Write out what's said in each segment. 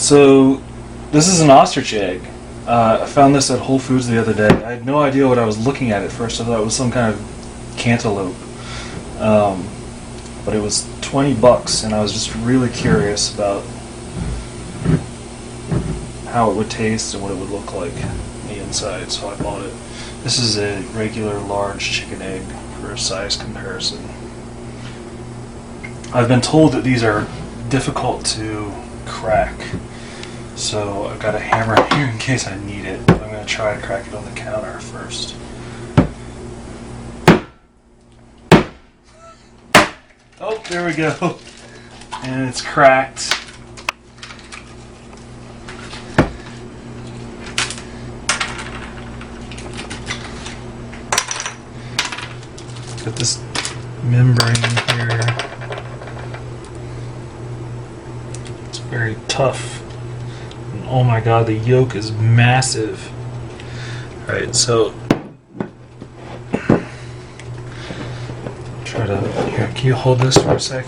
So, this is an ostrich egg. I found this at Whole Foods the other day. I had no idea what I was looking at first. I thought it was some kind of cantaloupe. But it was 20 bucks, and I was just really curious about how it would taste and what it would look like on the inside, so I bought it. This is a regular large chicken egg for a size comparison. I've been told that these are difficult to crack, so I've got a hammer here in case I need it. I'm going to try to crack it on the counter first. Oh, there we go. And it's cracked. Got this membrane here. It's very tough. And oh my god, the yolk is massive. Alright, so try to, here, can you hold this for a sec?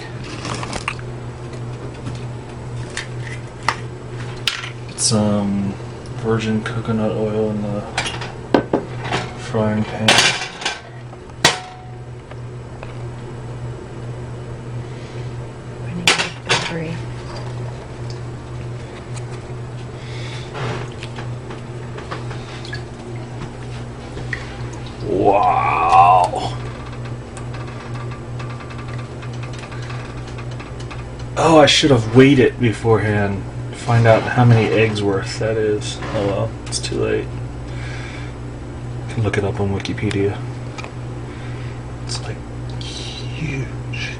Put some virgin coconut oil in the frying pan. Wow. Oh, I should have weighed it beforehand to find out how many eggs worth that is. Oh well, it's too late. You can look it up on Wikipedia. It's like huge.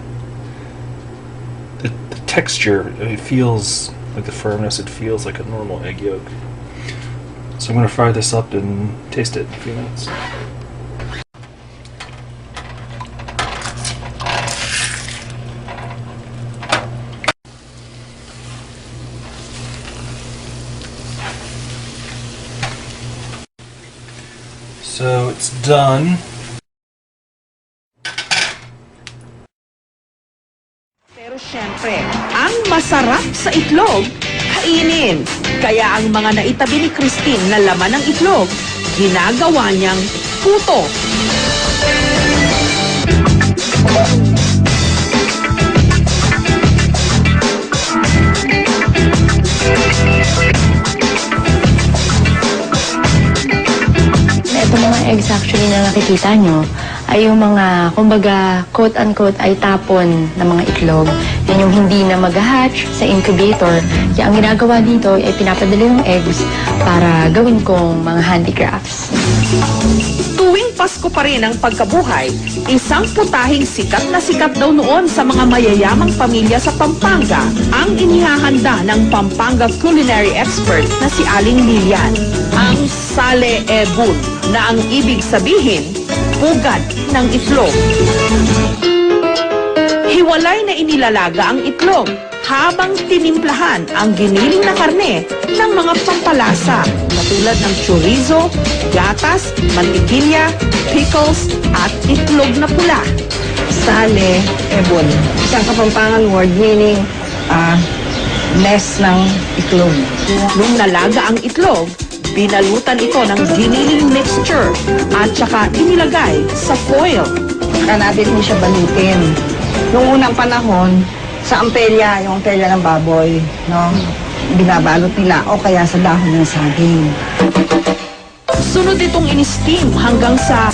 The texture, it feels like the firmness, it feels like a normal egg yolk. So I'm going to fry this up and taste it in a few minutes. So it's done. Pero syempre, ang masarap sa itlog, kainin. Kaya ang mga naitabi ni Christine na laman ng itlog, ginagawa niyang puto. Itong mga eggs actually na nakikita nyo ay yung mga, kumbaga, quote-unquote, ay tapon na mga itlog. Yan yung hindi na mag-hatch sa incubator. Kaya ang ginagawa dito ay pinapadala yung eggs para gawin kong mga handicrafts. Tuwing Pasko pa rin ang pagkabuhay, isang putahing sikat na sikat daw noon sa mga mayayamang pamilya sa Pampanga ang inihahanda ng Pampanga culinary expert na si Aling Lilian. Ang sale ebun, na ang ibig sabihin, pugad ng itlog. Hiwalay na inilalaga ang itlog habang tinimplahan ang giniling na karne ng mga pampalasa katulad ng chorizo, gatas, mantikilya, pickles at itlog na pula. Sale ebon, isang Kapampangan word meaning nest ng itlog. Nung nalaga ang itlog, binalutan ito ng giniling mixture at saka inilagay sa foil. Saka natin mo siya balutin. Noong unang panahon, sa ampelya, yung ampelya ng baboy, no? Binabalot nila o kaya sa dahon ng saging. Sunod itong in-steam hanggang sa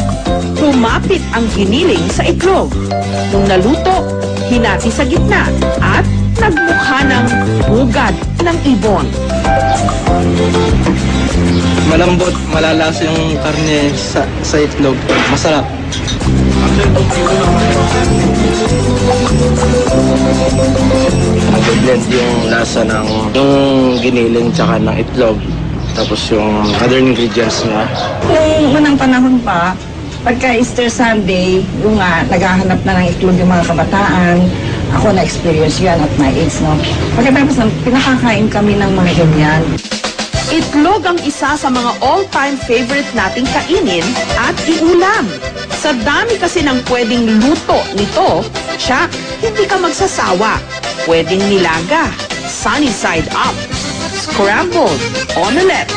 humapit ang giniling sa itlog. Nung naluto, hinati sa gitna at nagmukha ng bugad ng ibon. Malambot, malalasa yung karne sa itlog. Masarap. Mag-blend yung lasa ng yung giniling tsaka ng itlog. Tapos yung other ingredients niya. Nung unang panahon pa, pagka Easter Sunday, yung naghahanap na ng itlog yung mga kabataan, ako na-experience yan at my age, no? Pagkatapos pinakakain kami ng mga ganyan. Itlog ang isa sa mga all-time favorite nating kainin at iulam. Sa dami kasi ng pwedeng luto nito, tiyak, hindi ka magsasawa. Pwedeng nilaga, sunny side up, scrambled, omelette.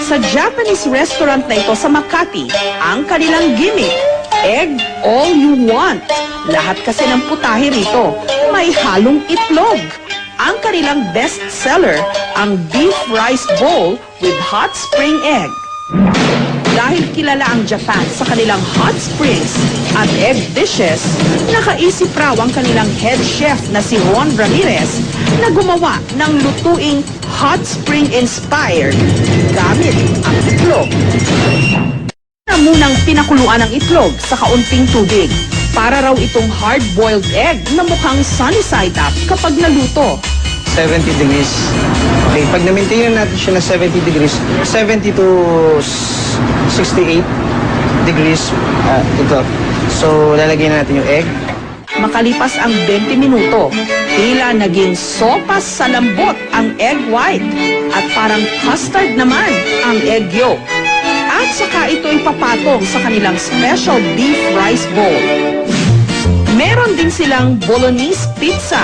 Sa Japanese restaurant na ito sa Makati, ang kanilang gimmick, egg all you want. Lahat kasi ng putahe rito, may halong itlog. Ang kanilang best seller, ang beef rice bowl with hot spring egg. Dahil kilala ang Japan sa kanilang hot springs at egg dishes, nakaisip raw ang kanilang head chef na si Ron Ramirez na gumawa ng lutuing hot spring-inspired gamit ang itlog. Na munang pinakuluan ang itlog sa kaunting tubig para raw itong hard-boiled egg na mukhang sunny side up kapag naluto. 70 degrees. Okay, pag na-maintain natin siya na 70 degrees, 70 to 68 degrees, ito. So, lalagyan natin yung egg. Makalipas ang 20 minuto, tila naging sopas sa lambot ang egg white at parang custard naman ang egg yolk. At saka ito ipapatong sa kanilang special beef rice bowl. Meron din silang bolognese pizza,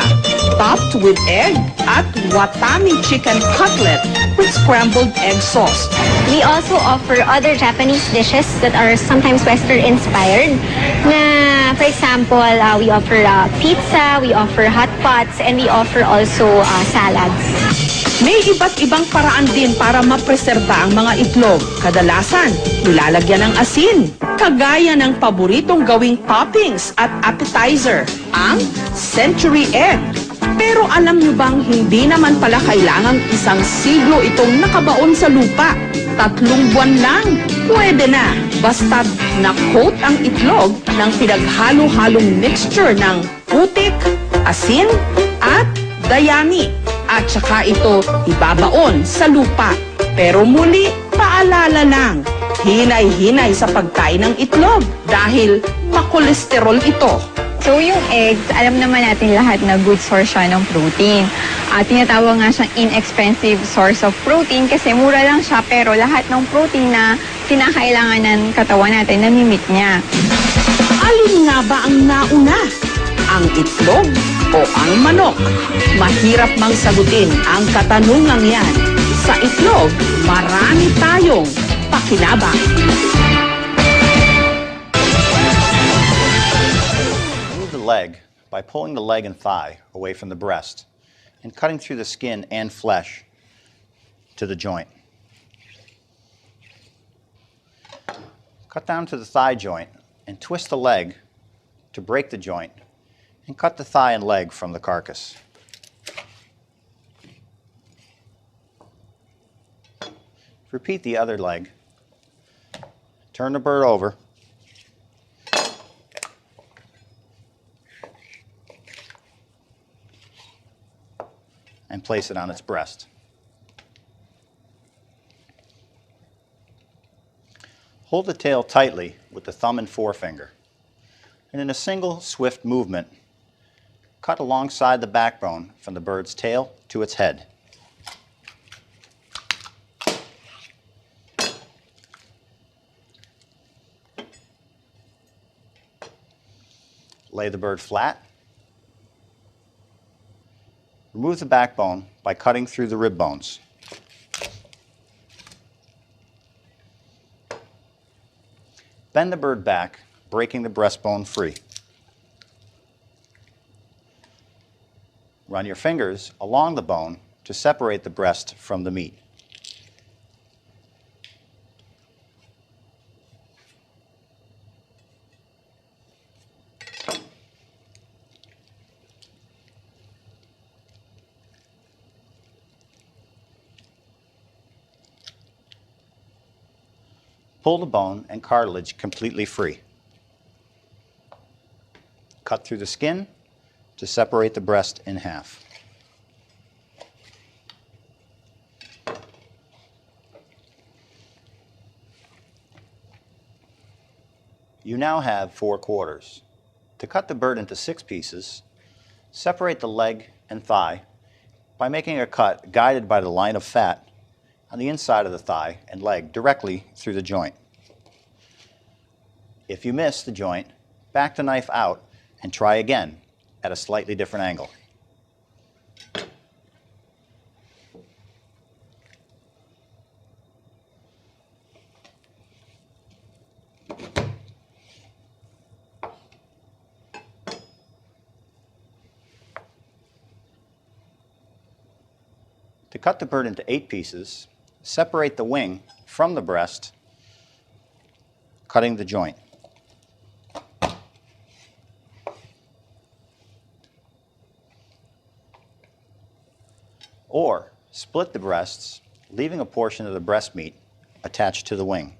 topped with egg at watami chicken cutlet with scrambled egg sauce. We also offer other Japanese dishes that are sometimes Western-inspired. Na, for example, we offer pizza, we offer hot pots, and we offer also salads. May iba't ibang paraan din para mapreserba ang mga itlog. Kadalasan, nilalagyan ng asin. Kagaya ng paboritong gawing toppings at appetizer, ang century egg. Pero alam nyo bang hindi naman pala kailangang isang siglo itong nakabaon sa lupa? 3 buwan lang, pwede na. Basta't na-coat ang itlog ng pinaghalo-halong mixture ng putik, asin, at dayami. At saka ito ibabaon sa lupa. Pero muli, paalala lang, hinay-hinay sa pagkain ng itlog dahil makolesterol ito. So yung eggs, alam naman natin lahat na good source siya ng protein. Tinatawag nga siyang inexpensive source of protein kasi mura lang siya pero lahat ng protein na kinakailangan ng katawan natin, namimit niya. Alin nga ba ang nauna? Ang itlog o ang manok? Mahirap mang sagutin ang katanungang yan. Sa itlog, marami tayong pakinabang. Remove the leg by pulling the leg and thigh away from the breast and cutting through the skin and flesh to the joint. Cut down to the thigh joint and twist the leg to break the joint and cut the thigh and leg from the carcass. Repeat the other leg. Turn the bird over. And place it on its breast. Hold the tail tightly with the thumb and forefinger, and in a single swift movement, cut alongside the backbone from the bird's tail to its head. Lay the bird flat. Remove the backbone by cutting through the rib bones. Bend the bird back, breaking the breastbone free. Run your fingers along the bone to separate the breast from the meat. Pull the bone and cartilage completely free. Cut through the skin to separate the breast in half. You now have 4 quarters. To cut the bird into 6 pieces, separate the leg and thigh by making a cut guided by the line of fat on the inside of the thigh and leg directly through the joint. If you miss the joint, back the knife out and try again at a slightly different angle. To cut the bird into 8 pieces, separate the wing from the breast, cutting the joint. Or split the breasts, leaving a portion of the breast meat attached to the wing.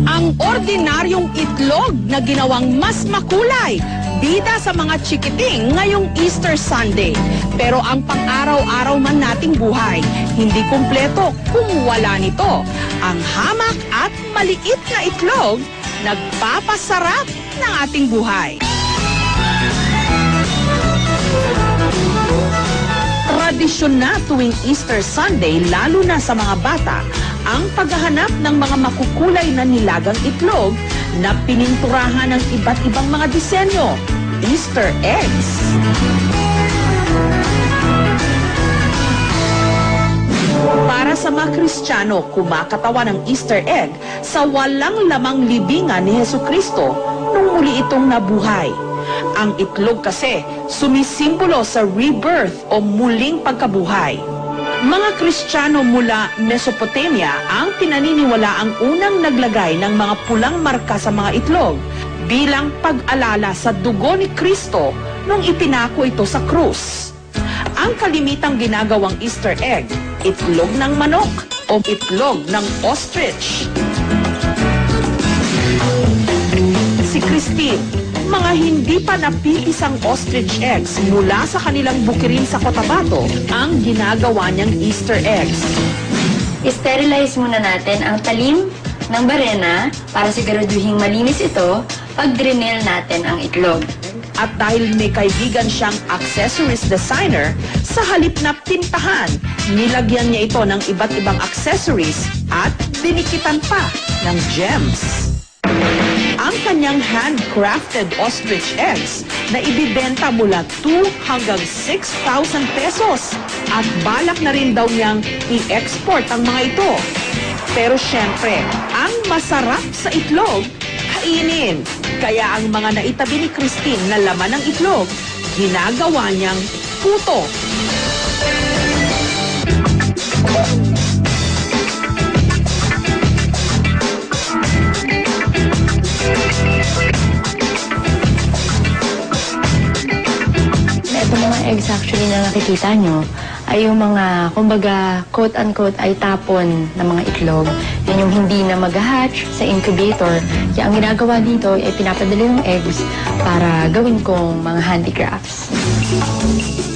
Ang ordinaryong itlog na ginawang mas makulay, bida sa mga chikiting ngayong Easter Sunday. Pero ang pang-araw-araw man nating buhay, hindi kumpleto kung wala nito. Ang hamak at maliit na itlog, nagpapasarap ng ating buhay. Tradisyon na tuwing Easter Sunday, lalo na sa mga bata, ang paghahanap ng mga makukulay na nilagang itlog na pininturahan ng iba't ibang mga disenyo, Easter eggs. Para sa mga Kristiyano, kumakatawa ng Easter egg sa walang lamang libingan ni Hesukristo nung muli itong nabuhay. Ang itlog kasi sumisimbolo sa rebirth o muling pagkabuhay. Mga Kristiyano mula Mesopotamia ang pinaniniwala ang unang naglagay ng mga pulang marka sa mga itlog bilang pag-alala sa dugo ni Kristo nung ipinako ito sa krus. Ang kalimitang ginagawang Easter egg, itlog ng manok o itlog ng ostrich. Si Christine, mga hindi pa napipisang ostrich eggs mula sa kanilang bukirin sa Cotabato ang ginagawa niyang Easter eggs. I-sterilize muna natin ang talim ng barena para siguraduhing malinis ito pag drenel natin ang itlog. At dahil may kaibigan siyang accessories designer, sa halip na pintahan, nilagyan niya ito ng iba't ibang accessories at dinikitan pa ng gems. Ang kanyang handcrafted ostrich eggs na ibibenta mula 2 hanggang 6,000 pesos at balak na rin daw niyang i-export ang mga ito. Pero syempre, ang masarap sa itlog, kainin. Kaya ang mga naitabi ni Christine na laman ng itlog, ginagawa niyang puto. Itong mga eggs actually na nakikita nyo ay yung mga, kumbaga, quote-unquote, ay tapon ng mga itlog. Yan yung hindi na mag-hatch sa incubator. Kaya ang ginagawa dito ay pinapadali ng eggs para gawin kong mga handicrafts.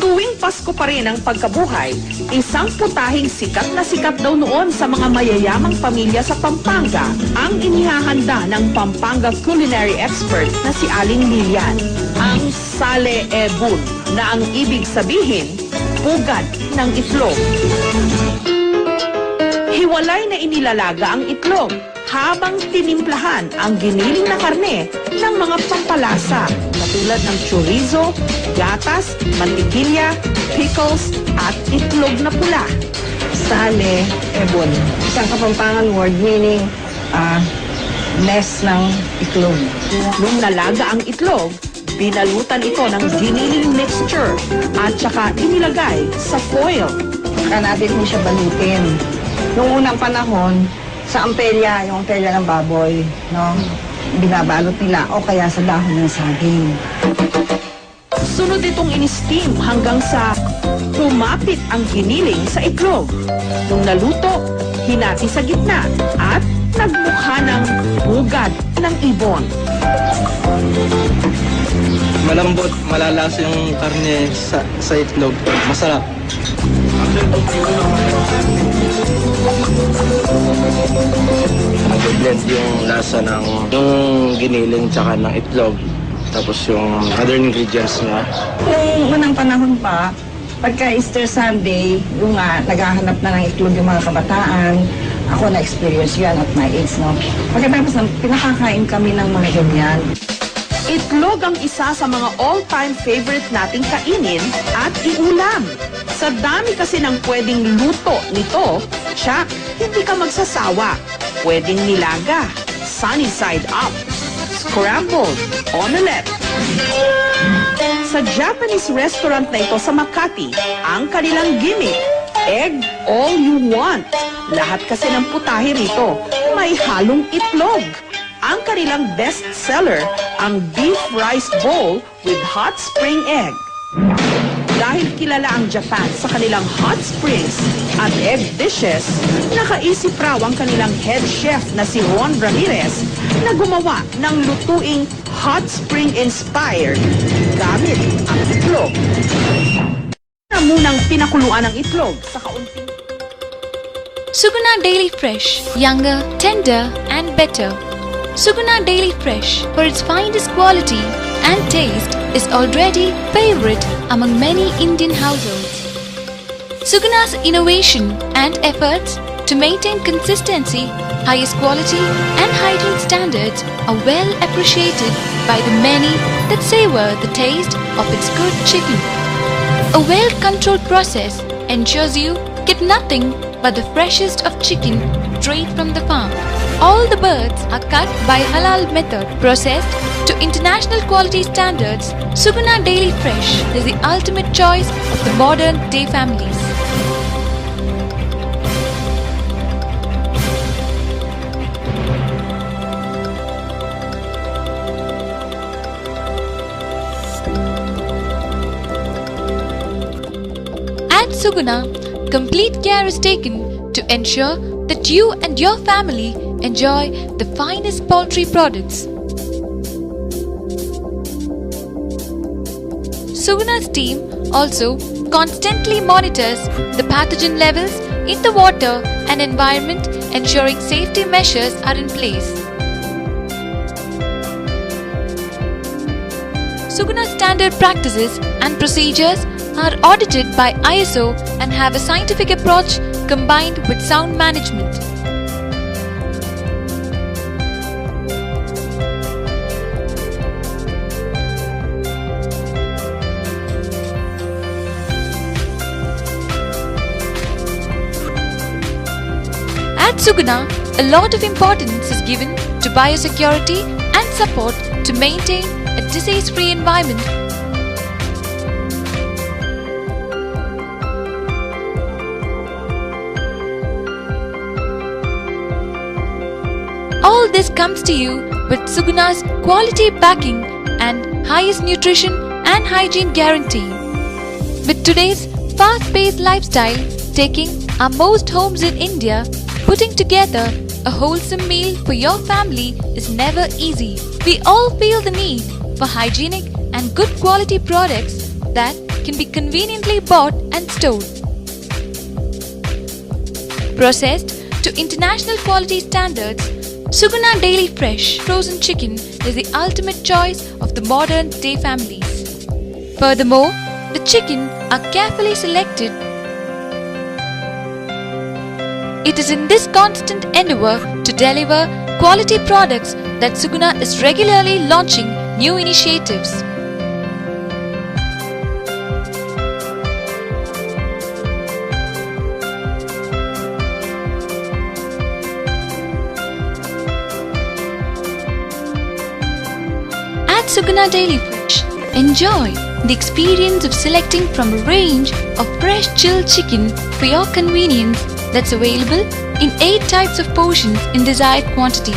Tuwing Pasko pa rin ang pagkabuhay, isang putahing sikat na sikat daw noon sa mga mayayamang pamilya sa Pampanga ang inihahanda ng Pampanga culinary expert na si Aling Lilian. Ang sale ebun, na ang ibig sabihin, pugad ng itlog. Hiwalay na inilalaga ang itlog habang tinimplahan ang giniling na karne ng mga pampalasa katulad ng chorizo, gatas, mantikilya, pickles at itlog na pula. Sale ebon. Isang Kapampangan word meaning nest ng itlog. Nung nalaga ang itlog, binalutan ito ng giniling mixture at saka inilagay sa foil. Saka natin mo siya balutin. Noong unang panahon, sa ampelya, yung ampelya ng baboy, no? Binabalot nila o kaya sa dahon ng saging. Sunod itong in-steam hanggang sa tumapit ang giniling sa itlog. Nung naluto, hinati sa gitna at nagmukha ng pugad ng ibon. Malambot, malalas yung karne sa itlog. Masarap. Blend yung lasa ng giniling tsaka ng itlog. Tapos yung other ingredients niya. Noong unang panahon pa, pagka Easter Sunday, yung naghahanap na ng itlog yung mga kabataan, ako na-experience yan at my age, no? Pagkatapos pinakakain kami ng mga ganyan. Itlog ang isa sa mga all-time favorite nating kainin at iulam. Sa dami kasi ng pwedeng luto nito, tsak, hindi ka magsasawa. Pwedeng nilaga, sunny side up, scrambled, omelette. Sa Japanese restaurant na ito sa Makati, ang kanilang gimmick, egg all you want. Lahat kasi ng putahe rito, may halong itlog. Ang kanilang best seller, ang beef rice bowl with hot spring egg. Dahil kilala ang Japan sa kanilang hot springs at egg dishes, nakaisip raw ang kanilang head chef na si Ron Ramirez na gumawa ng lutuing hot spring inspired gamit ang itlog. Na munang pinakuluan ang itlog sa kaunting Suguna Daily Fresh, younger, tender and better. Suguna Daily Fresh, for its finest quality and taste, is already favorite among many Indian households. Suguna's innovation and efforts to maintain consistency, highest quality and hygiene standards are well appreciated by the many that savor the taste of its good chicken. A well-controlled process ensures you get nothing but the freshest of chicken straight from the farm. All the birds are cut by halal method, processed to international quality standards. Suguna Daily Fresh is the ultimate choice of the modern day families. At Suguna, complete care is taken to ensure that you and your family enjoy the finest poultry products. Suguna's team also constantly monitors the pathogen levels in the water and environment, ensuring safety measures are in place. Suguna's standard practices and procedures are audited by ISO and have a scientific approach combined with sound management. At Suguna, a lot of importance is given to biosecurity and support to maintain a disease-free environment. All this comes to you with Suguna's quality packing and highest nutrition and hygiene guarantee. With today's fast-paced lifestyle taking our most homes in India, putting together a wholesome meal for your family is never easy. We all feel the need for hygienic and good quality products that can be conveniently bought and stored. Processed to international quality standards, Suguna Daily Fresh frozen chicken is the ultimate choice of the modern day families. Furthermore, the chicken are carefully selected. It is in this constant endeavor to deliver quality products that Suguna is regularly launching new initiatives. At Suguna Daily Fresh, enjoy the experience of selecting from a range of fresh chilled chicken for your convenience that's available in 8 types of portions in desired quantities.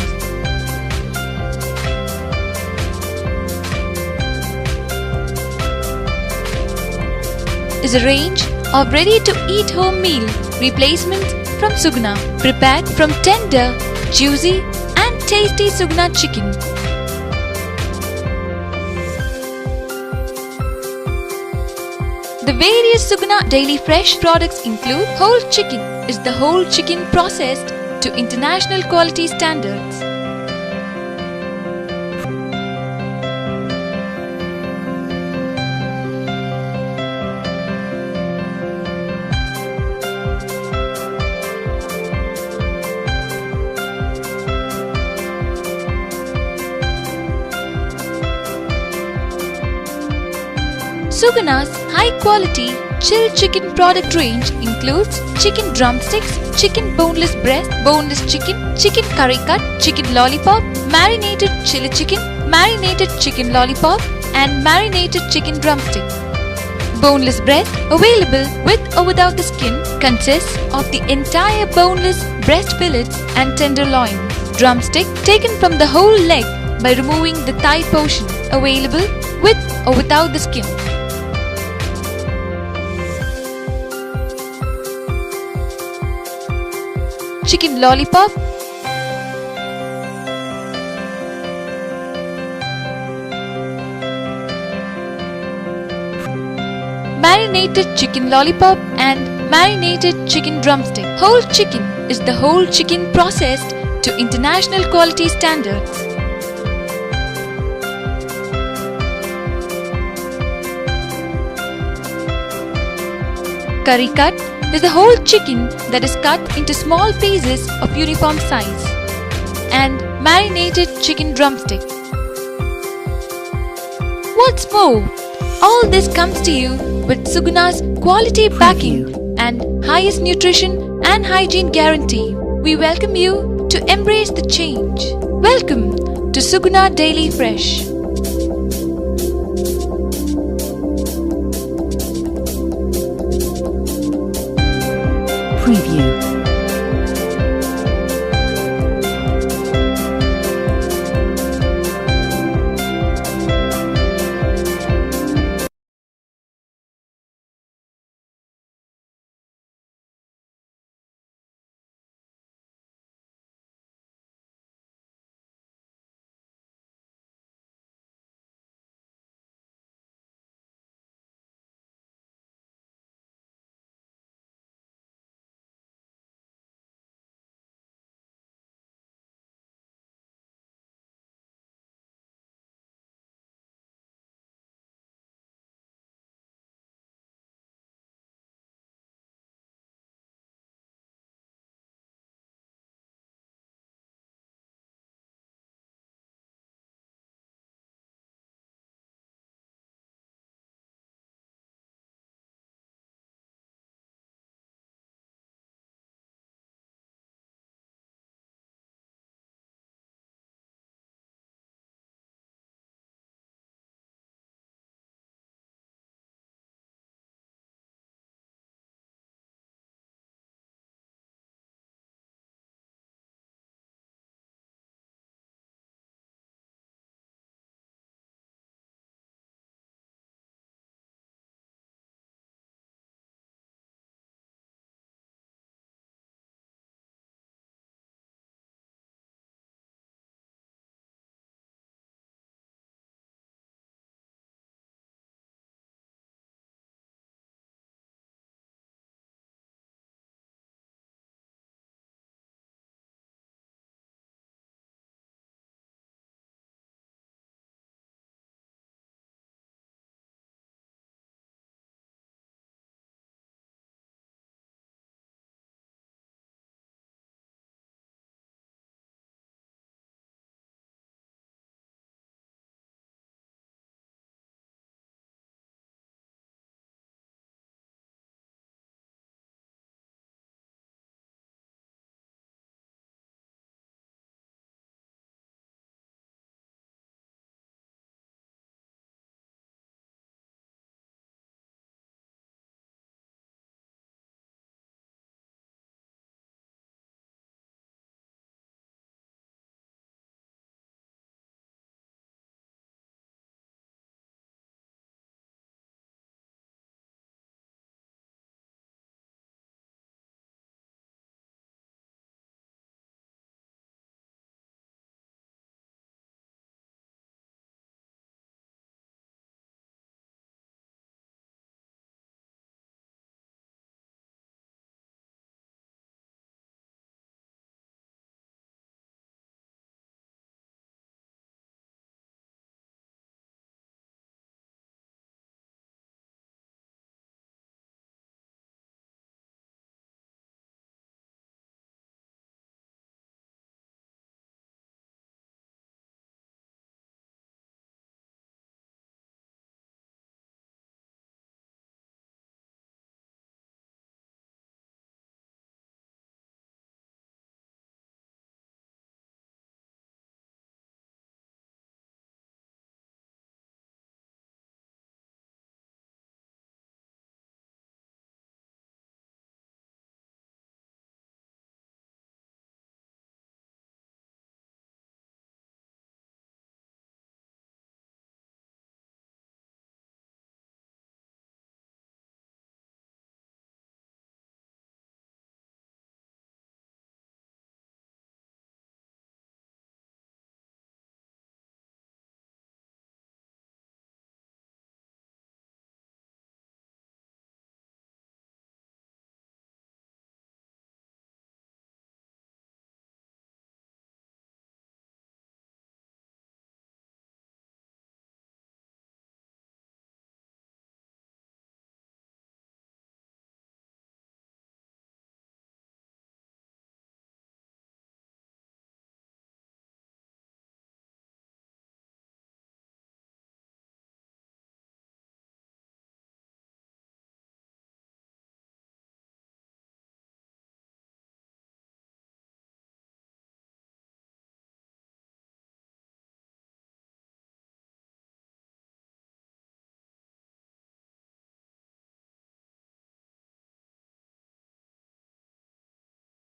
Is a range of ready-to-eat home meal replacements from Suguna, prepared from tender, juicy and tasty Suguna chicken. The various Suguna Daily Fresh products include whole chicken is the whole chicken processed to international quality standards. Suguna's high-quality chilled chicken product range includes chicken drumsticks, chicken boneless breast, boneless chicken, chicken curry cut, chicken lollipop, marinated chili chicken, marinated chicken lollipop, and marinated chicken drumstick. Boneless breast, available with or without the skin, consists of the entire boneless breast fillets and tenderloin. Drumstick taken from the whole leg by removing the thigh portion, available with or without the skin. Chicken lollipop, marinated chicken lollipop and marinated chicken drumstick. Whole chicken is the whole chicken processed to international quality standards. Curry cut is the whole chicken that is cut into small pieces of uniform size. And marinated chicken drumstick. What's more, all this comes to you with Suguna's quality packing and highest nutrition and hygiene guarantee. We welcome you to embrace the change. Welcome to Suguna Daily Fresh. Preview.